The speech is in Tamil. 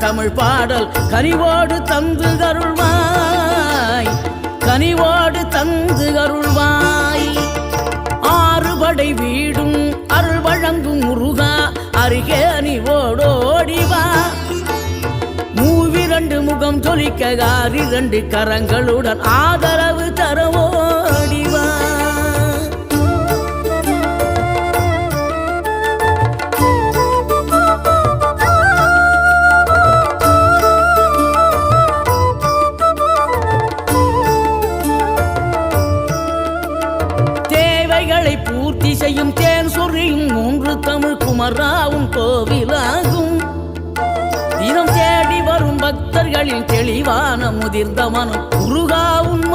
தமிழ் பாடல் கனிவோடு தந்து அருள்வாய், கனிவோடு தந்து அருள்வாய். ஆறுபடை வீடும் அருள் வழங்கும் முருகா, அருகே அணிவோடோடிவா. மூவிரண்டு முகம் ஜொலிக்க 2 கரங்களுடன் ஆதரவு தரவோடிவா. பூர்த்தி செய்யும் தேன் சொரியும் 3 தமிழ் குமராவும் கோவிலாகும். தினம் தேடி வரும் பக்தர்களின் தெளிவான முதிர்ந்த மனம் முருகாவும்